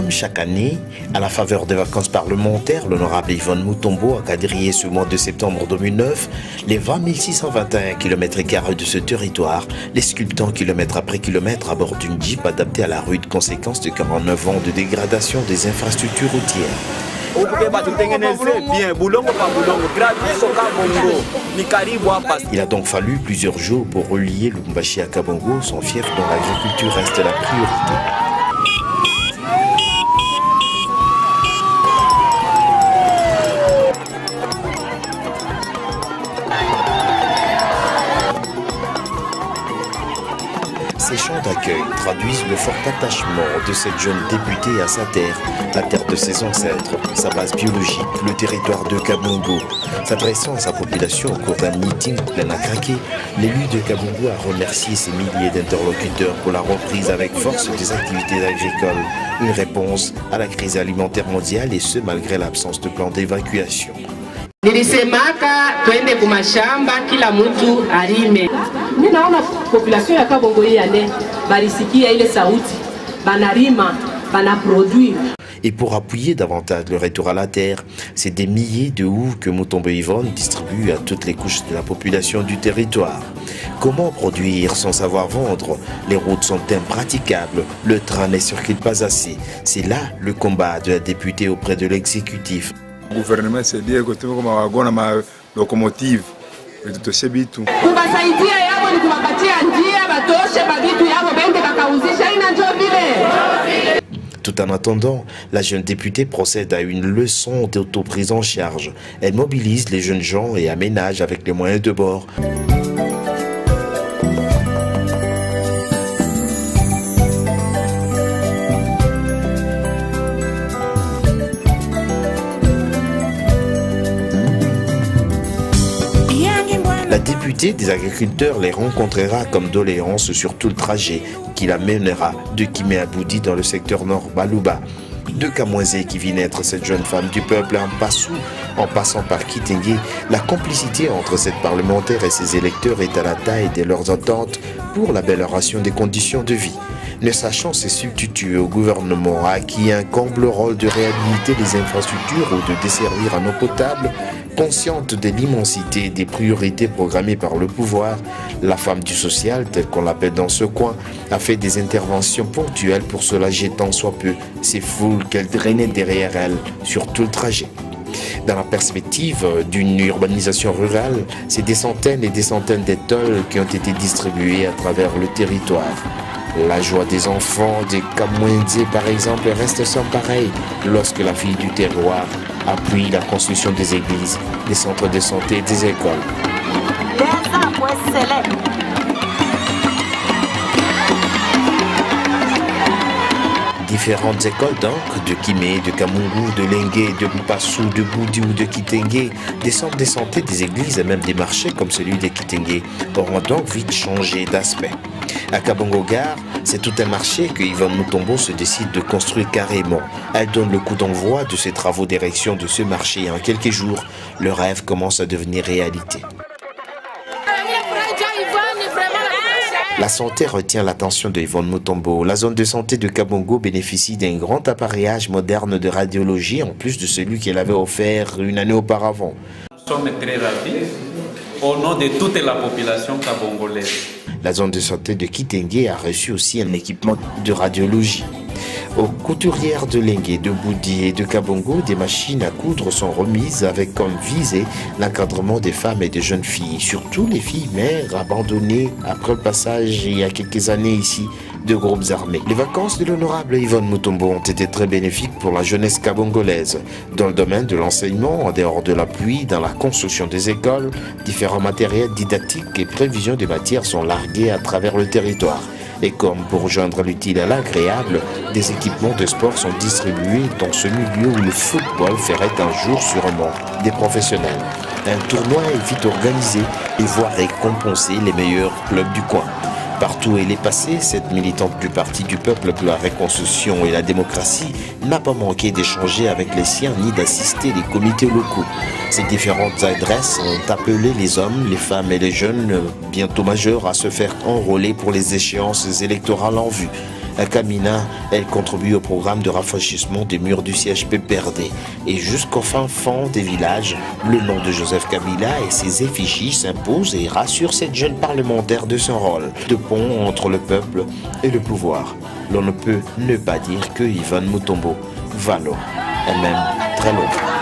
Comme chaque année, à la faveur des vacances parlementaires, l'honorable Yvonne Mutombo a quadrillé ce mois de septembre 2009 les 20 621 km² de ce territoire, les sculptant kilomètre après kilomètre à bord d'une Jeep adaptée à la rude conséquence de 49 ans de dégradation des infrastructures routières. Il a donc fallu plusieurs jours pour relier Lubumbashi à Kabongo, son fief dont l'agriculture reste la priorité. Ces chants d'accueil traduisent le fort attachement de cette jeune députée à sa terre, la terre de ses ancêtres, sa base biologique, le territoire de Kabongo. S'adressant à sa population au cours d'un meeting plein à craquer, l'élu de Kabongo a remercié ses milliers d'interlocuteurs pour la reprise avec force des activités agricoles. Une réponse à la crise alimentaire mondiale et ce malgré l'absence de plan d'évacuation. Nilisemaka twende kumashamba kila mtu alime. Mimi naona population ya Kabongo hii ane barisikia ile sauti banarima banaproduire. Et pour appuyer davantage le retour à la terre, c'est des milliers de houes que Mutombo Yvonne distribue à toutes les couches de la population du territoire. Comment produire sans savoir vendre? Les routes sont impraticables, le train ne circule pas assez. C'est là le combat de la députée auprès de l'exécutif. Le gouvernement s'est dit que tu as ma locomotive. Tout en attendant, la jeune députée procède à une leçon d'autoprise en charge. Elle mobilise les jeunes gens et aménage avec les moyens de bord. La députée des agriculteurs les rencontrera comme doléance sur tout le trajet qui la mènera de Kimé à Boudi dans le secteur nord Balouba. De Kamwazé qui vit naître cette jeune femme du peuple en Passou, en passant par Kitenge, la complicité entre cette parlementaire et ses électeurs est à la taille de leurs attentes pour l'amélioration des conditions de vie. Ne sachant se substituer au gouvernement à qui incombe le rôle de réhabiliter les infrastructures ou de desservir en eau potable, consciente de l'immensité des priorités programmées par le pouvoir, la femme du social, telle qu'on l'appelle dans ce coin, a fait des interventions ponctuelles pour soulager tant soit peu ces foules qu'elle drainait derrière elle sur tout le trajet. Dans la perspective d'une urbanisation rurale, c'est des centaines et des centaines d'étoiles qui ont été distribuées à travers le territoire. La joie des enfants de Kamwendze, par exemple, reste sans pareil lorsque la fille du terroir appuie la construction des églises, des centres de santé et des écoles. Différentes écoles donc, de Kimé, de Kamungu, de Lengue, de Mpassou, de Boudi ou de Kitenge, des centres de santé, des églises et même des marchés comme celui de Kitenge auront donc vite changé d'aspect. À Kabongo Gare, c'est tout un marché que Yvonne Mutombo se décide de construire carrément. Elle donne le coup d'envoi de ses travaux d'érection de ce marché et en quelques jours, le rêve commence à devenir réalité. La santé retient l'attention de Yvonne Mutombo. La zone de santé de Kabongo bénéficie d'un grand appareillage moderne de radiologie en plus de celui qu'elle avait offert une année auparavant. Nous sommes très ravis au nom de toute la population kabongolaise. La zone de santé de Kitenge a reçu aussi un équipement de radiologie. Aux couturières de Lengue, de Boudi et de Kabongo, des machines à coudre sont remises avec comme visée l'encadrement des femmes et des jeunes filles, surtout les filles mères abandonnées après le passage il y a quelques années ici de groupes armés. Les vacances de l'honorable Yvonne Mutombo ont été très bénéfiques pour la jeunesse kabongolaise. Dans le domaine de l'enseignement, en dehors de la pluie, dans la construction des écoles, différents matériels didactiques et prévisions des matières sont largués à travers le territoire. Et comme pour joindre l'utile à l'agréable, des équipements de sport sont distribués dans ce milieu où le football ferait un jour sûrement des professionnels. Un tournoi est vite organisé et voit récompenser les meilleurs clubs du coin. Partout où elle est passée, cette militante du Parti du Peuple pour la Reconstruction et la Démocratie n'a pas manqué d'échanger avec les siens ni d'assister les comités locaux. Ces différentes adresses ont appelé les hommes, les femmes et les jeunes, bientôt majeurs, à se faire enrôler pour les échéances électorales en vue. Kamina, elle contribue au programme de rafraîchissement des murs du siège PPRD. Et jusqu'au fin fond des villages, le nom de Joseph Kabila et ses effigies s'imposent et rassurent cette jeune parlementaire de son rôle de pont entre le peuple et le pouvoir. L'on ne peut ne pas dire que Yvonne Mutombo va loin, elle même très loin.